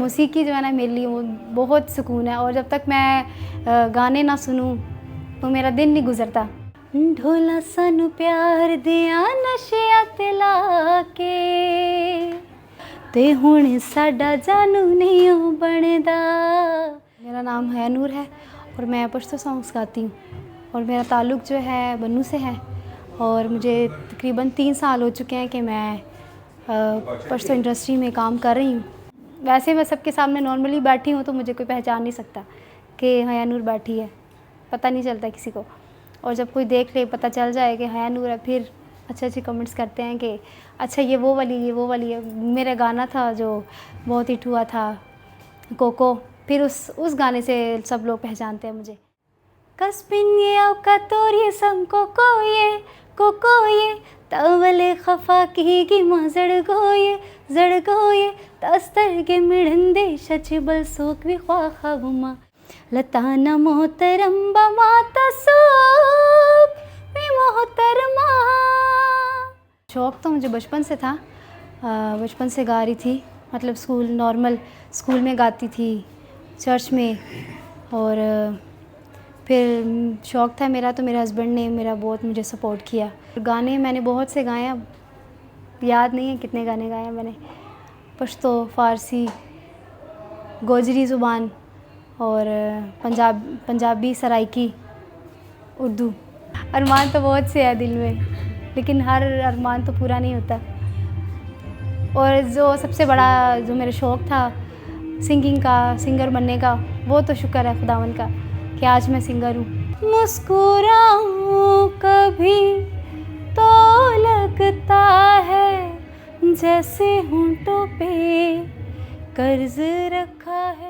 मौसीकी जो है ना मेरे लिए वो बहुत सुकून है, और जब तक मैं गाने ना सुनूं तो मेरा दिन नहीं गुजरता। ढोला सानू प्यार दिया नशिया ते ला के ते हुण साडा जानू नहीं बनदा। मेरा नाम हयानूर है और मैं पश्तो सॉन्ग्स गाती हूँ, और मेरा ताल्लुक़ जो है बन्नू से है, और मुझे तकरीबन 3 साल हो चुके हैं कि मैं पश्तो इंडस्ट्री में काम कर रही हूँ। वैसे मैं सबके सामने नॉर्मली बैठी हूँ तो मुझे कोई पहचान नहीं सकता कि हयानूर बैठी है, पता नहीं चलता किसी को, और जब कोई देख ले पता चल जाए कि हयानूर है, फिर अच्छे कमेंट्स करते हैं कि अच्छा ये वो वाली है। मेरा गाना था जो बहुत हिट हुआ था कोको, फिर उस गाने से सब लोग पहचानते हैं मुझे। कस्बिन ये औकातोर ये सम कोको ये तवले खफा की माँ जड़गोये तस्तर के मिड़ंदे शचिबल सोक भी ख्वाखा बुमा लताना मोहतरम बमाता सोक भी मोहतरमा। शौक़ तो मुझे बचपन से था, बचपन से गा रही थी, मतलब नॉर्मल स्कूल में गाती थी, चर्च में, और फिर शौक़ था मेरा तो मेरे हस्बैंड ने मेरा बहुत मुझे सपोर्ट किया। गाने मैंने बहुत से गाए, अब याद नहीं है कितने गाने गाए हैं मैंने, पश्तो, फ़ारसी, गोजरी ज़ुबान और पंजाबी, सराइकी, उर्दू। अरमान तो बहुत से है दिल में, लेकिन हर अरमान तो पूरा नहीं होता। और जो सबसे बड़ा जो मेरा शौक़ था सिंगिंग का, सिंगर बनने का, वो तो शुक्र है खुदावन का कि आज मैं सिंगर हूँ। मुस्कुराऊँ कभी तो लगता है जैसे होंठों पे कर्ज रखा है।